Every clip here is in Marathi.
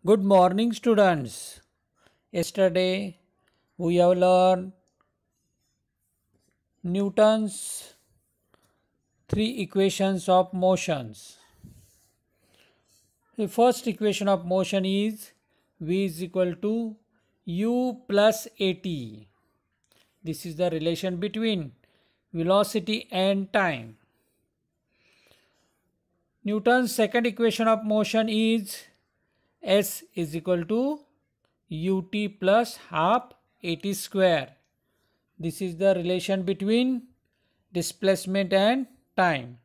Good morning, students. Yesterday we have learned Newton's three equations of motions. The first equation of motion is V is equal to U plus AT. This is the relation between velocity and time. Newton's second equation of motion is S is equal to ut plus half at square. This is the relation between displacement and time.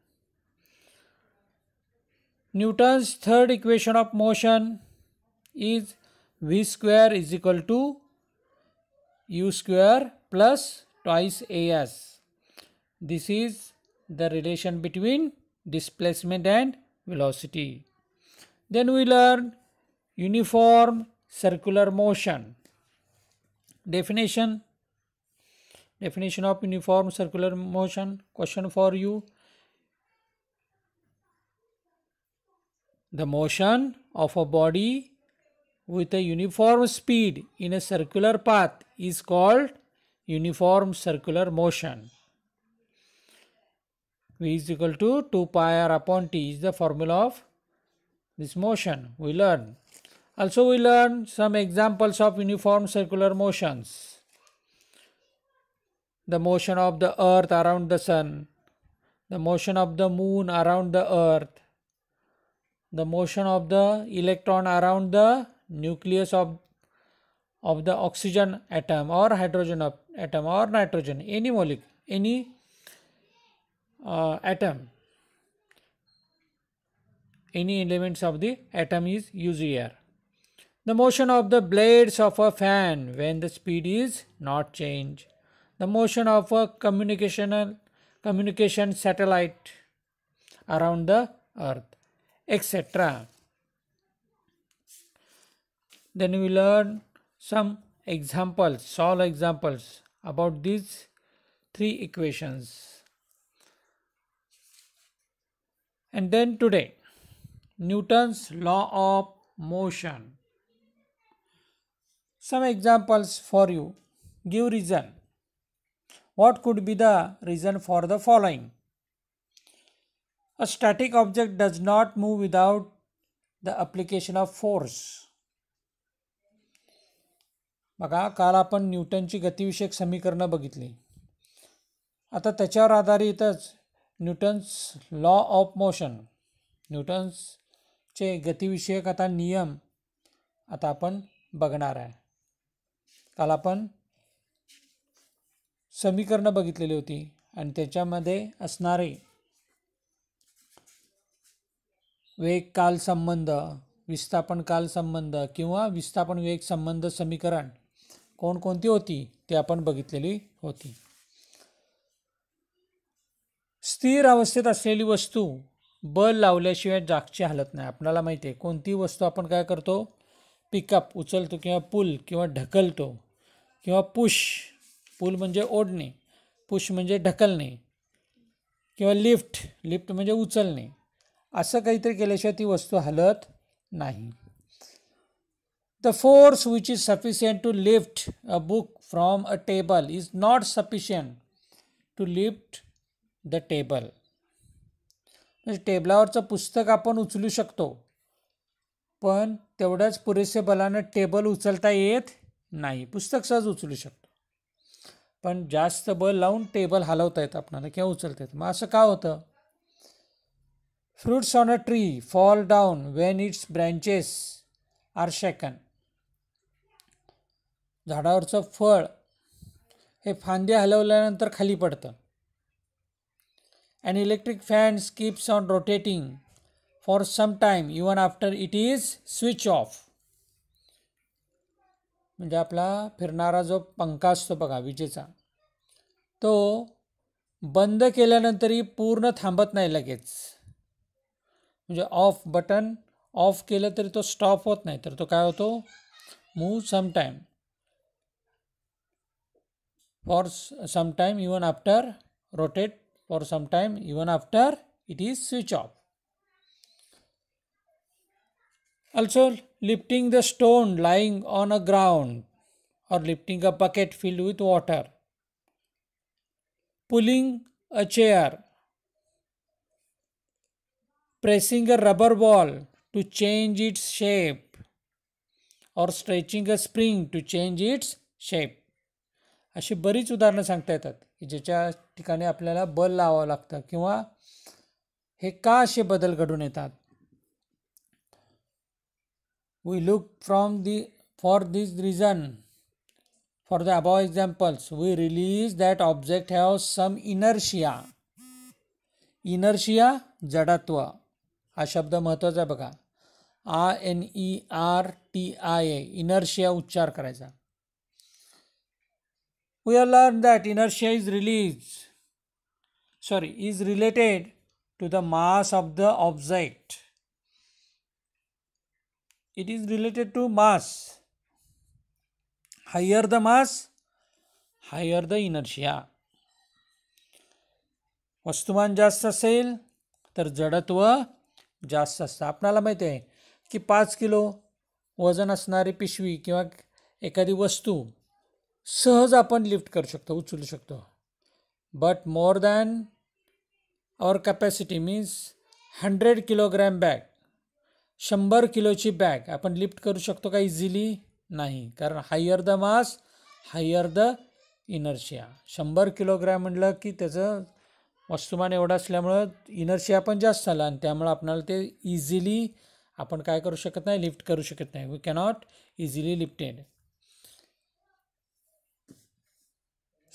Newton's third equation of motion is v square is equal to u square plus twice as. This is the relation between displacement and velocity. Then we learn uniform circular motion. Definition of uniform circular motion. Question for you. The motion of a body with a uniform speed in a circular path is called uniform circular motion. V is equal to 2 pi r upon t is the formula of this motion. We learn. Also we learn some examples of uniform circular motions. The motion of the earth around the sun, the motion of the moon around the earth, the motion of the electron around the nucleus of the oxygen atom or hydrogen atom or nitrogen, any molecule, any atom, any elements of the atom is used here. The motion of the blades of a fan when the speed is not changed. The motion of a communication satellite around the earth, etc. Then we learn some examples, solve examples about these three equations. And then today, Newton's law of motion. Some examples for you. Give reason. What could be the reason for the following? A static object does not move without the application of force. बघा, काल आपण न्यूटनची गतिविषयक समीकरणं बघितली. आता त्याच्यावर आधारितच न्यूटन्स लॉ ऑफ मोशन, न्यूटन्सचे गतिविषयक आता नियम आता आपण बघणार आहे. काल आपण समीकरणं बघितलेली होती आणि त्याच्यामध्ये असणारे वेग काल संबंध, विस्थापन काल संबंध किंवा विस्थापन वेग संबंध समीकरण कोणकोणती होती ते आपण बघितलेली होती. स्थिर अवस्थेत असलेली वस्तू बल लावल्याशिवाय जागची हालत नाही. आपल्याला माहिती आहे कोणती वस्तू आपण काय करतो, पिकअप उचलतो किंवा पुल किंवा ढकलतो किंवा पुल म्हणजे ओढणे, पुश म्हणजे ढकलणे किंवा लिफ्ट म्हणजे उचलणे, असं काहीतरी केल्याशिवाय ती वस्तू हलत नाही. The force which is sufficient to lift a book from a table is not sufficient to lift the table. म्हणजे टेबलावरचं पुस्तक आपण उचलू शकतो, पण तेवढ्याच पुरेसे बलानं टेबल उचलता येत नाही. पुस्तक सहज उचलू शकतो, पण जास्त बल लावून टेबल हलवता येतं आपल्याला किंवा उचलता येतं. मग असं का होतं? Fruits on a tree fall down when its branches are shaken. झाडावरचं फळ हे फांदे हलवल्यानंतर खाली पडतं. An electric fan keeps on rotating for some time even after it is switched off. म्हणजे आपला फिरणारा जो पंखा असतो बघा विजेचा, तो बंद केल्यानंतरही पूर्ण थांबत नाही लगेच. म्हणजे बटन ऑफ केलं तरी तो स्टॉप होत नाही, तर तो काय होतो, move some time for some time even after, rotate for some time even after it is switch off. Also, lifting the stone lying on a ground or lifting a bucket filled with water, pulling a chair, pressing a rubber ball to change its shape, or stretching a spring to change its shape. अशी बरीच उदाहरणं सांगता येतात की ज्याच्या ठिकाणी आपल्याला बल लावावं लागतं किंवा हे का असे बदल घडून येतात. We look for this reason. For the above examples, we release that object has some inertia. Inertia जडत्व हा शब्द महत्त्वाचा आहे बघा. INERTIA inertia उच्चार करायचा. We have learned that inertia is related to the mass of the object. It is related to mass. Higher the mass, higher the inertia. वस्तुमान जास्त असेल तर जडत्व जास्त असतं. आपणाला माहिती आहे की 5 किलो वजन असणारी पिशवी किंवा एखादी वस्तू सहज आपण लिफ्ट करू शकतो, उचलू शकतो. But more than our capacity means 100 kilogram bag, 100 किलोची बॅग आपण लिफ्ट करू शकतो का इझिली? नाही, कारण higher the mass higher the inertia. 100 kilogram म्हटलं की त्याचं वस्तुमान एवढं असल्यामुळं इनर्शिया पण जास्त झाला आणि त्यामुळं आपल्याला ते इझिली आपण काय करू शकत नाही, लिफ्ट करू शकत नाही. We cannot easily lifted.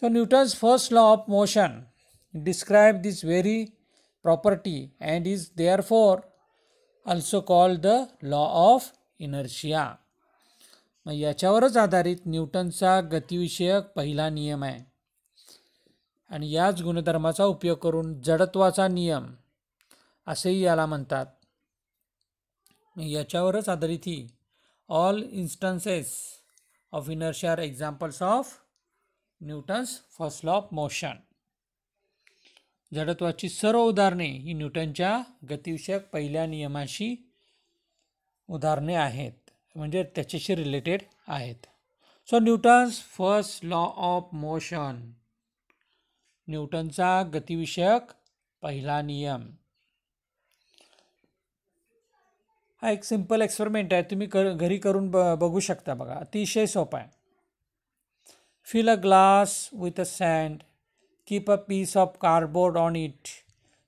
So Newton's first law of motion describes this very property and is therefore also called the law of inertia. मग याच्यावरच आधारित न्यूटनचा गतिविषयक पहिला नियम आहे आणि याच गुणधर्माचा उपयोग करून जडत्वाचा नियम असेही याला म्हणतात. याच्यावरच आधारित ही all instances of inertia are examples of Newton's first law of motion. जडत्वाची सर्व उदाहरणे ही न्यूटनच्या गतिविषयक पहिल्या नियमाशी उदाहरणे आहेत, म्हणजे त्याच्याशी रिलेटेड आहेत. So Newton's first law of motion, न्यूटनचा गतिविषयक पहिला नियम. हा एक सिंपल एक्सपेरिमेंट आहे, तुम्ही घरी करून बघू शकता बघा. अतिशय सोपा आहे. Fill a glass with a sand, keep a piece of cardboard on it,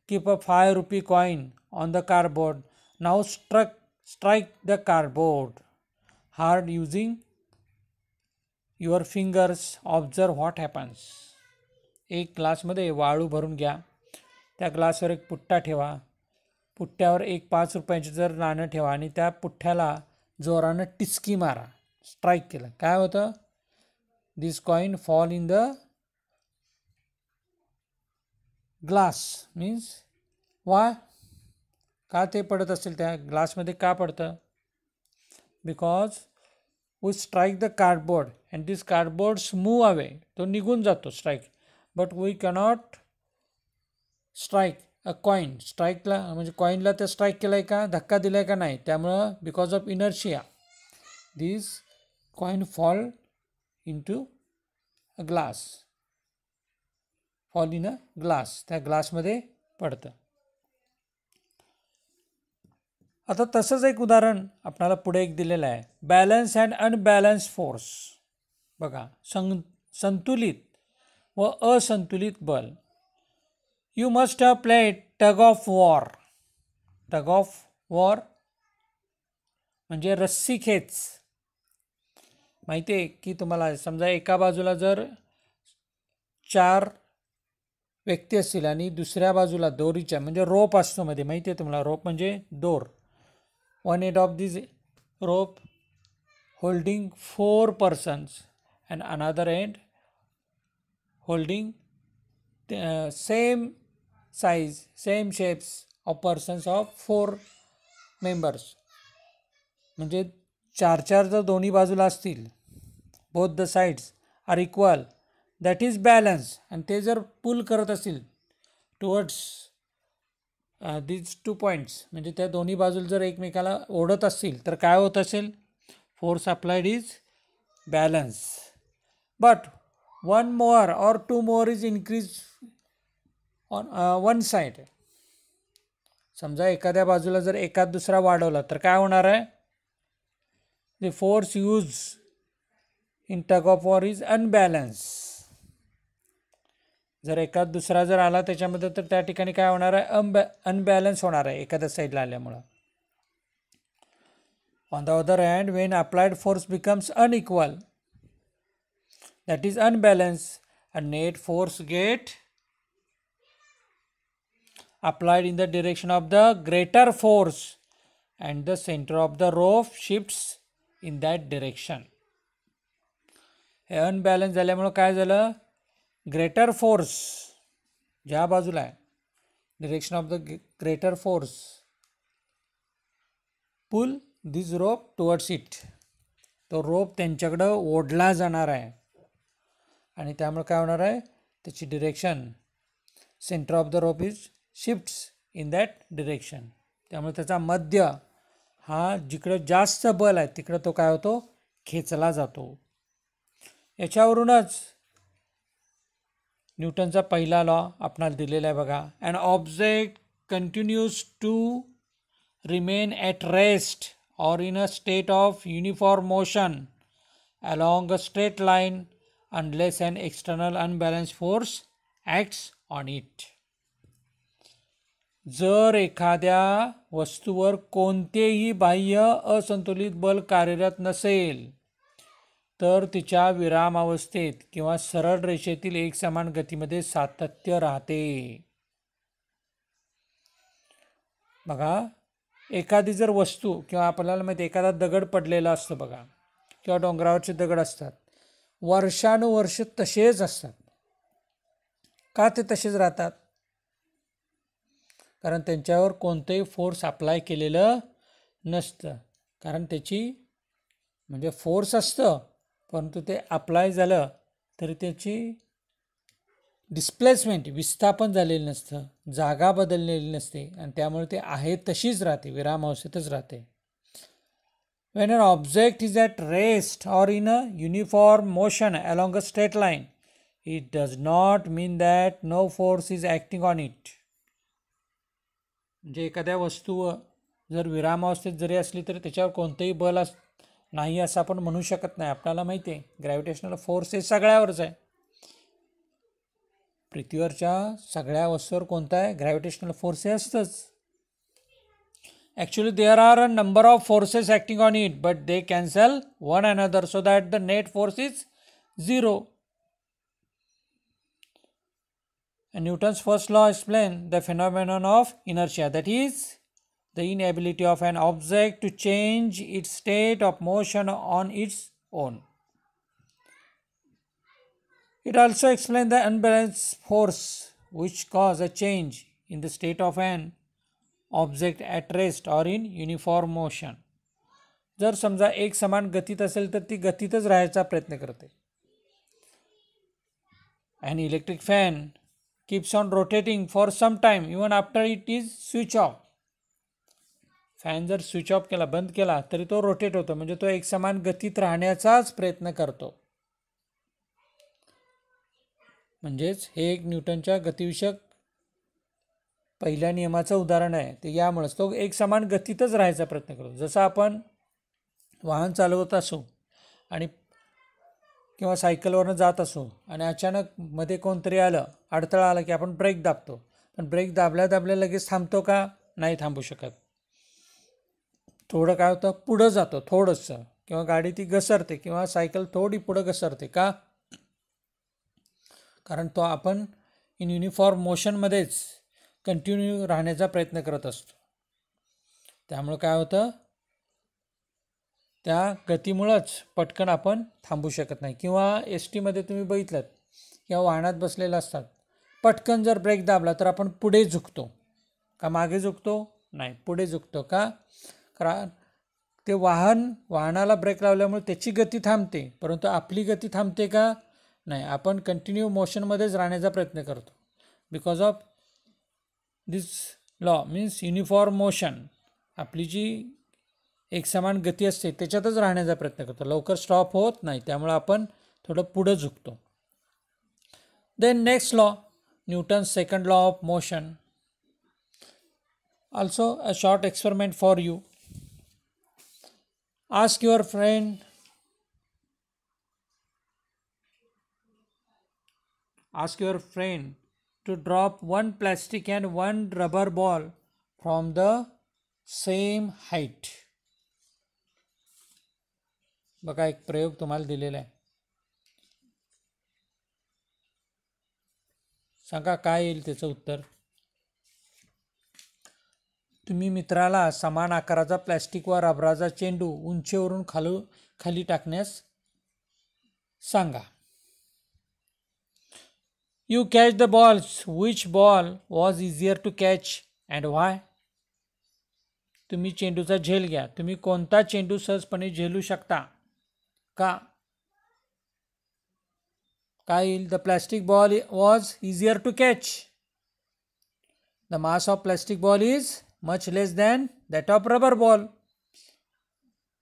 keep a 5 rupee coin on the cardboard. Now strike the cardboard hard using your fingers. Observe what happens. एक ग्लासमध्ये वाळू भरून घ्या, त्या ग्लासवर एक पुठ्ठा ठेवा, पुठ्ठ्यावर एक 5 रुपयाचं जर नाणं ठेवा आणि त्या पुठ्ठ्याला जोरानं टिचकी मारा. स्ट्राईक केलं, काय होतं? This coin fall in the glass. Means why? का ते पडत असेल त्या ग्लासमध्ये का पडतं? Because we strike the cardboard and this cardboard move away. तो निघून जातो strike. But we cannot strike a coin. स्ट्राईकला म्हणजे कॉईनला त्या स्ट्राईक केलाय का, धक्का दिलाय का नाही, त्यामुळं because of inertia this coin fall into a glass, fall in a glass. त्या ग्लासमध्ये पडतं. आता तसंच एक उदाहरण आपल्याला पुढे एक दिलेलं आहे. Balance and unbalance force. बघा, संतुलित व असंतुलित बल. You must have played tug of war. Tug of war म्हणजे रस्सी खेच. माहिती आहे की तुम्हाला, समजा एका बाजूला जर 4 व्यक्ती असतील आणि दुसऱ्या बाजूला दोरीच्या म्हणजे रोप असतो मध्ये, माहिती आहे तुम्हाला, रोप म्हणजे दोर. One end of this rope holding 4 persons and another end holding same size, same shapes of persons of 4 members. म्हणजे 4 जर दोन्ही बाजूला असतील, both the sides are equal, that is balance. आणि ते जर पुल करत असतील towards these 2 points, म्हणजे त्या दोन्ही बाजूला जर एकमेकाला ओढत असतील तर काय होत असेल, force applied is balance. But 1 more or 2 more is increased on one side. समजा एखाद्या बाजूला जर एकात दुसरा वाढवला तर काय होणार आहे, the force used in tug of war is unbalanced. जर एकात दुसरा जर आला त्याच्यामध्ये तर त्या ठिकाणी काय होणार आहे, अनबॅलन्स होणार आहे एखाद्या साईडला आल्यामुळं. On the other hand, Wien applied force becomes unequal, that is unbalanced, a net force get applied in the direction of the greater force and the center of the rope shifts in that direction. हे अनबॅलन्स झाल्यामुळं काय झालं, ग्रेटर फोर्स ज्या बाजूला आहे, direction of the greater force pull this rope towards it, तो रोप त्यांच्याकडं ओढला जाणार आहे आणि त्यामुळे काय होणार आहे, त्याची direction, centre of the rope is shifts in that direction. त्यामुळे त्याचा मध्य हा जिकडं जास्त बल आहे तिकडं तो काय होतो, खेचला जातो. याच्यावरूनच न्यूटनचा पहिला लॉ आपणाला दिलेला आहे बघा. An object continues to remain at rest or in a state of uniform motion along a straight line unless an external unbalanced force acts on it. जर एखाद्या वस्तूवर कोणतेही बाह्य असंतुलित बल कार्यरत नसेल तर तिच्या विरामावस्थेत किंवा सरळ रेषेतील एकसमान गतीमध्ये सातत्य राहते. बघा, एखादी जर वस्तू किंवा आपल्याला माहिती एखादा दगड पडलेला असतो बघा, किंवा डोंगरावरचे दगड असतात, वर्षानुवर्ष तसेच असतात. का ते तसेच राहतात, कारण त्यांच्यावर कोणतंही फोर्स अप्लाय केलेलं नसतं. कारण त्याची म्हणजे फोर्स असतं परंतु ते अप्लाय झालं तरी त्याची डिस्प्लेसमेंट विस्थापन झालेलं नसतं, जागा बदललेली नसते आणि त्यामुळे ते आहे तशीच राहते, विरामावस्थेतच राहते. When an object is at rest or in a uniform motion along a straight line, it does not mean that no force is acting on it. म्हणजे एखाद्या वस्तू जर विरामावस्थेत जरी असली तरी त्याच्यावर कोणतंही बल नाही असं आपण म्हणू शकत नाही. आपल्याला माहिती आहे ग्रॅव्हिटेशनल फोर्स हे सगळ्यावरच आहे. पृथ्वीवरच्या सगळ्या वस्तूवर कोणता आहे, ग्रॅव्हिटेशनल फोर्स हे असतंच. Actually there are a number of forces acting on it but they cancel one another so that the net force is 0. Newton's first law explains the phenomenon of inertia, that is the inability of an object to change its state of motion on its own. It also explains the unbalanced force which cause a change in the state of an object at rest or in uniform motion. जर समजा एक समान गतीत असेल तर ती गतीतच राहायचा प्रयत्न करते. An electric fan keeps on rotating for some time even after it is switch off. Fan जर स्विच ऑफ केला, बंद केला तरी तो रोटेट होतो, म्हणजे तो एकसमान गतीत राहण्याचाच प्रयत्न करतो. म्हणजेच हे एक न्यूटनच्या गतिविषयक पहिल्या नियमाचं उदाहरण आहे. ते यामुळेच तो एक समान गतीतच राहायचा प्रयत्न करतो. जसं आपण वाहन चालवत असो आणि किंवा सायकलवरनं जात असो आणि अचानक मध्ये कोणतरी आलं, अडथळा आला की आपण ब्रेक दाबतो, पण ब्रेक दाबल्या दाबल्या लगेच थांबतो का, नाही थांबू शकत. थोडं काय होतं, पुढं जातो थोडंसं, किंवा गाडी ती घसरते किंवा सायकल थोडी पुढं घसरते. का, कारण तो आपण इन युनिफॉर्म मोशनमध्येच कंटिन्यू राहण्याचा प्रयत्न करत असतो. त्यामुळं काय होतं, त्या गतीमुळंच पटकन आपण थांबू शकत नाही. किंवा एस टीमध्ये तुम्ही बघितलं किंवा वाहनात बसलेलं असतात, पटकन जर ब्रेक दाबला तर आपण पुढे झुकतो का मागे झुकतो, नाही पुढे झुकतो. का, कारण ते वाहनाला ब्रेक लावल्यामुळे त्याची गती थांबते परंतु आपली गती थांबते का, नाही. आपण कंटिन्यू मोशनमध्येच राहण्याचा प्रयत्न करतो because of this law means uniform motion, आपली जी एकसमान गती असते त्याच्यातच राहण्याचा प्रयत्न करतो, लवकर स्टॉप होत नाही, त्यामुळे आपण थोडं पुढं झुकतो. Then next law, Newton's second law of motion. Also a short experiment for you. Ask your friend to drop one plastic and one rubber ball from the same height. बघा एक प्रयोग तुम्हाला दिलेला आहे, सांगा काय येईल त्याचं उत्तर. तुम्ही मित्राला समान आकाराचा प्लॅस्टिक व रबराचा चेंडू उंचीवरून खाली टाकण्यास सांगा. You catch the balls. Which ball was easier to catch and why? तुम्ही चेंडूचा झेल घ्या, तुम्ही कोणता चेंडू सहजपणे झेलू शकता का? काय येईल? The plastic ball was easier to catch. The mass of plastic ball is much less than that of rubber ball,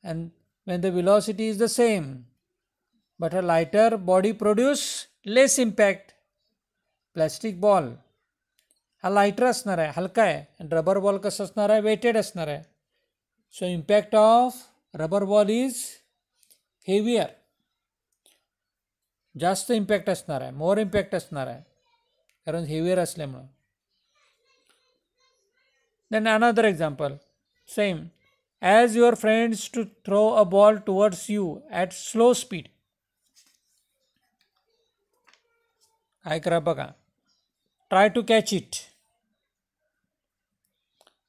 and when the velocity is the same, but a lighter body produce less impact. Plastic ball हा लायटर असणार आहे, हलका आहे, आणि रबर बॉल कसं असणार आहे, वेटेड असणार आहे. So impact of rubber ball is heavier, जास्त इम्पॅक्ट असणार आहे, मोर इम्पॅक्ट असणार आहे, कारण हेवियर असल्यामुळं. Then another example, same, as your friends to throw a ball towards you at slow speed. काय करा बघा, ट्राय टू कॅच इट.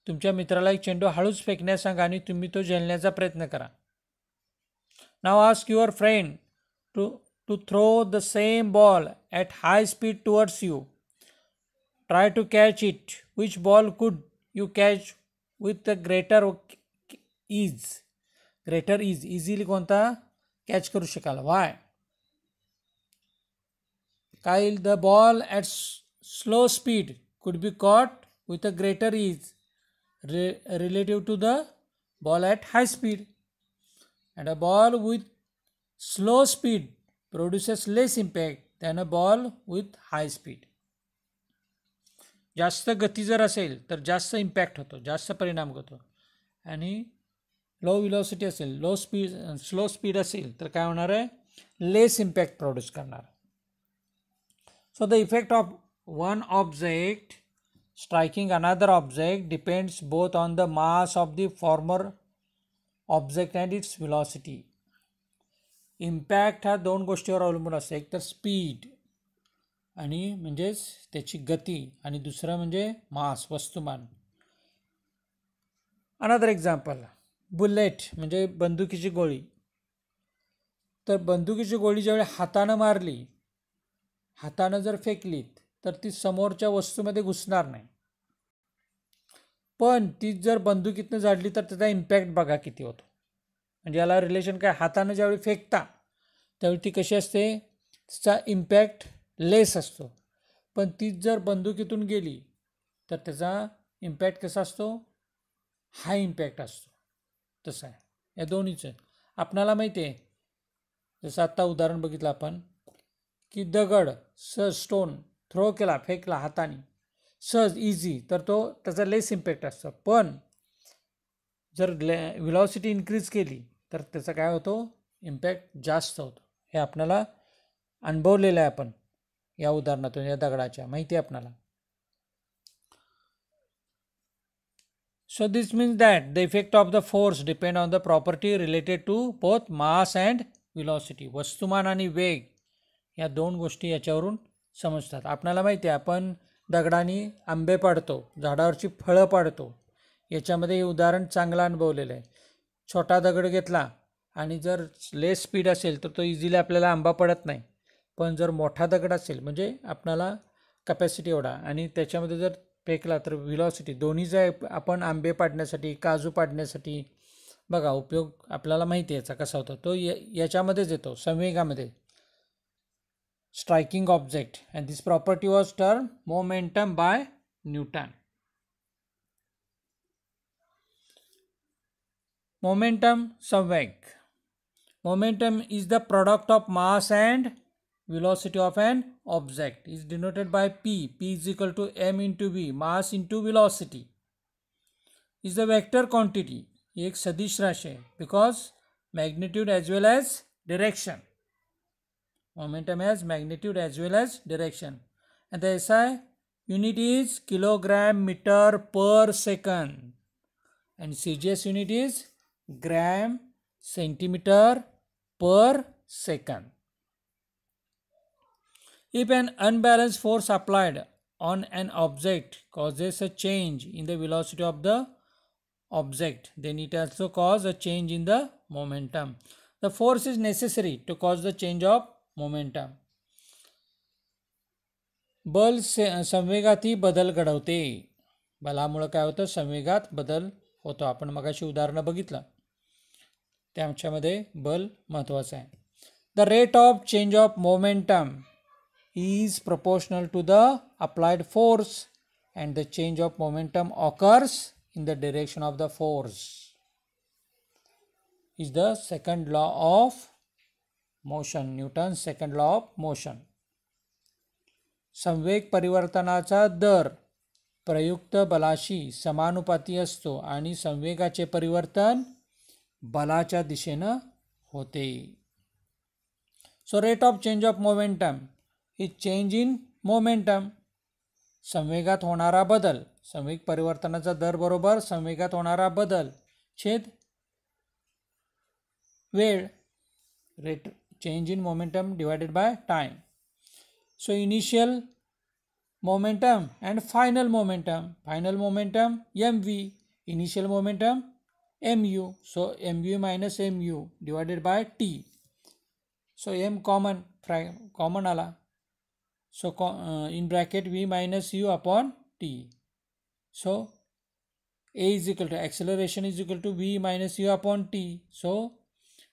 तुमच्या मित्राला एक चेंडू हळूच फेकण्यास सांगा आणि तुम्ही तो झेलण्याचा प्रयत्न करा. Now ask your friend to throw the same ball at high speed towards you. Try to catch it. Which ball could you catch with the greater ease. Greater ease, easily कोणता कॅच करू शकाल, वाय? काय येईल? The ball at slow speed could be caught with a greater ease relative to the ball at high speed, and a ball with slow speed produces less impact than a ball with high speed. जास्त गती जर असेल तर जास्त इम्पॅक्ट होतो, जास्त परिणाम होतो, आणि लो विलॉसिटी असेल, स्लो स्पीड असेल तर काय होणार आहे, लेस इम्पॅक्ट प्रोड्यूस करणार. So the effect of one object striking another object depends both on the mass of the former object and its velocity. Impact हा दोन गोष्टीवर अवलंबून असतो, एक तर स्पीड आणि म्हणजेच त्याची गती, आणि दुसरं म्हणजे मास, वस्तुमान. अनदर एक्झाम्पल, बुलेट म्हणजे बंदुकीची गोळी. तर बंदुकीची गोळी ज्यावेळी हातानं मारली, हातानं जर फेकलीत तर ती समोरच्या वस्तूमध्ये घुसणार नाही, पण ती जर बंदुकीतनं झाडली तर त्याचा इम्पॅक्ट बघा किती होतो. म्हणजे याला रिलेशन काय, हातानं ज्यावेळी फेकता त्यावेळी ती कशी असते, तिचा इम्पॅक्ट लेस असतो, पण तीच जर बंदुकीतून गेली तर त्याचा इम्पॅक्ट कसा असतो, हाय इम्पॅक्ट असतो. तसं आहे या दोन्हीचं. आपणाला माहिती आहे, जसं आत्ता उदाहरण बघितलं आपण, की दगड सहज स्टोन थ्रो केला, फेकला हाताने सहज इझी, तर तो त्याचा लेस इम्पॅक्ट असतो, पण जर व्हेलॉसिटी इन्क्रीज केली तर त्याचा काय होतो, इम्पॅक्ट जास्त होतो. हे आपल्याला अनुभवलेलं आहे आपण या उदाहरणातून, या दगडाच्या, माहिती आहे आपल्याला. So this means that the effect of the force depend on the property related to both mass and velocity. वस्तुमान आणि वेग या दोन गोष्टी याच्यावरून समजतात. आपल्याला माहिती आहे, आपण दगडाने आंबे पाडतो, झाडावरची फळं पाडतो, याच्यामध्ये हे उदाहरण चांगलं अनुभवलेलं आहे. छोटा दगड घेतला आणि जर लेस स्पीड असेल तर तो इझिली आपल्याला आंबा पडत नाही, पण जर मोठा दगड असेल म्हणजे आपल्याला कॅपॅसिटी एवढा, आणि त्याच्यामध्ये जर फेकला तर व्हेलॉसिटी, दोन्हीचा आपण आंबे पाडण्यासाठी, काजू पाडण्यासाठी बघा उपयोग आपल्याला माहिती आहे याचा कसा होतो, तो याच्यामध्येच येतो, संवेगामध्ये. striking object, and this property was termed momentum by Newton. Momentum संवेग. Momentum is the product of mass and velocity of an object. Is denoted by P. P is equal to m into v. Mass into velocity. Is the vector quantity. ये एक सदिश राशि है. Because magnitude as well as direction. Momentum has magnitude as well as direction. And the SI unit is kilogram meter per second. And CGS unit is gram centimeter per second. If an unbalanced force applied on an object causes a change in the velocity of the object, then it also causes a change in the momentum. The force is necessary to cause the change of momentum. बल संवेगातही बदल घडवते. बलामुळे काय होतं, संवेगात बदल होतो. आपण मगाशी उदाहरण बघितलं, त्याच्यामध्ये बल महत्त्वाचं आहे. The rate of change of momentum is proportional to the applied force and the change of momentum occurs in the direction of the force. Is the second law of motion, Newton's second law of motion. संवेग परिवर्तनाचा दर प्रयुक्त बलाशी समानुपाती असतो आणि संवेगाचे परिवर्तन बलाच्या दिशेनं होते. So rate of change of momentum is change in momentum. संवेगात होणारा बदल, संवेग परिवर्तनाचा दर बरोबर संवेगात होणारा बदल छेद वेळ, rate change in momentum divided by time. So initial momentum and final momentum. Final momentum mv, initial momentum mu. So mv minus mu divided by t. So m common आला. So in bracket v minus u upon t. So a is equal to acceleration is equal to v minus u upon t. So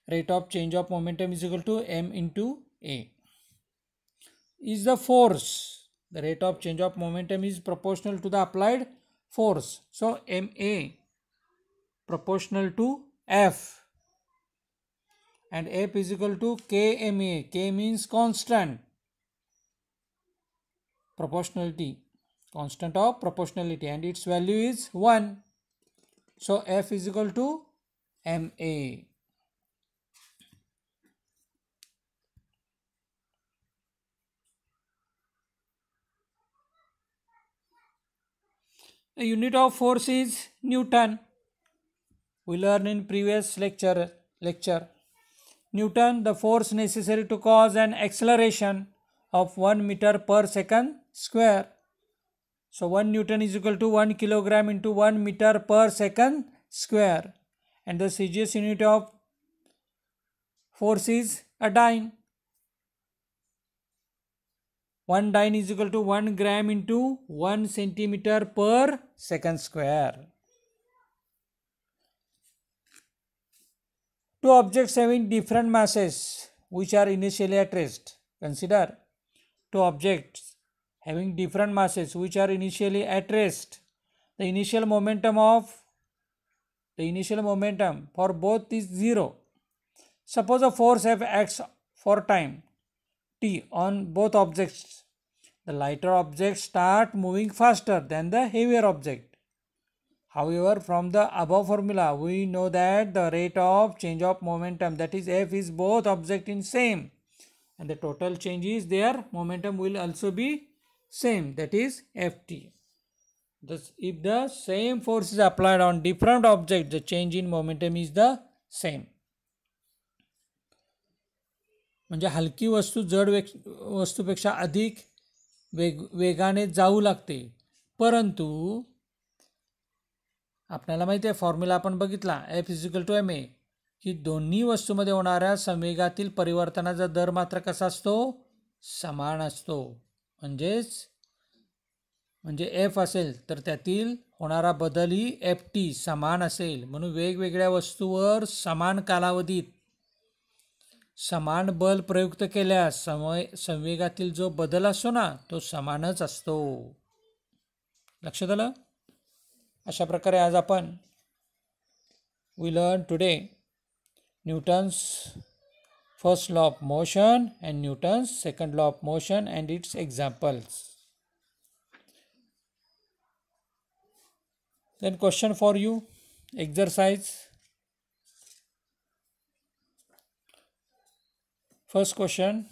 rate of change of momentum is equal to m into a. Is the force. The rate of change of momentum is proportional to the applied force. So ma proportional to f. And f is equal to kma. K means constant. Proportionality, constant of proportionality, and its value is 1. So F is equal to ma. The unit of force is Newton. We learned in previous lecture. Newton, the force necessary to cause an acceleration of 1 meter per second square. So 1 Newton is equal to 1 kilogram into 1 meter per second square. And the CGS unit of force is a dyne. 1 dyne is equal to 1 gram into 1 centimeter per second square. Two objects having different masses which are initially at rest. Consider two objects having different masses which are initially at rest. The initial momentum for both is 0. Suppose a force F acts for time t on both objects. The lighter object start moving faster than the heavier object. However, from the above formula, we know that the rate of change of momentum, that is F, is both object in same, and the total change is their momentum will also be same, that is Ft. Thus, if the same force is applied on different objects, the change in momentum is the same. म्हणजे हलकी वस्तू जड वस्तूपेक्षा अधिक वेगाने जाऊ लागते. परंतु आपल्याला माहिती आहे फॉर्म्युला आपण बघितला F is equal to ma, की दोन्ही वस्तूमध्ये होणाऱ्या संवेगातील परिवर्तनाचा दर मात्र कसा असतो, समान असतो. म्हणजे F असेल तर त्यातील होणारा बदलही Ft समान असेल. म्हणून वेगवेगळ्या वस्तूवर समान कालावधीत समान बल प्रयुक्त केल्यास संवेगातील जो बदल असतो ना तो समानच असतो. लक्षात आलं. अशा प्रकारे आज आपण we learned today Newton's first law of motion and Newton's second law of motion and its examples. Then question for you, exercise. First question,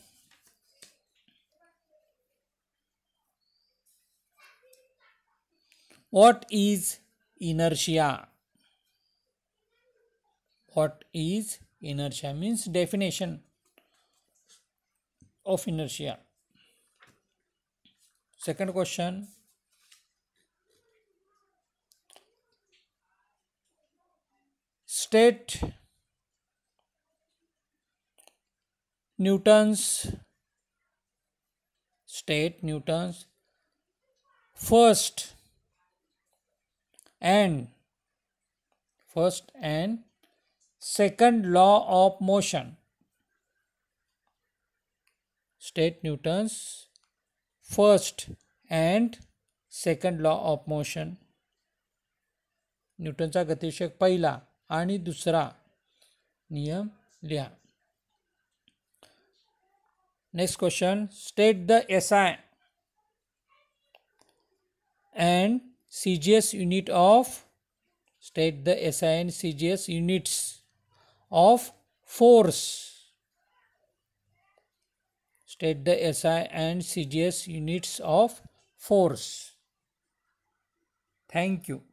what is inertia? What is inertia means definition of inertia. Second question, state Newton's first and second law of motion. State Newton's first and second law of motion. न्यूटनचा गतिविषयक पहिला आणि दुसरा नियम लिहा. Next question, state the SI and CGS unit of units of force. State the SI and CGS units of force. Thank you.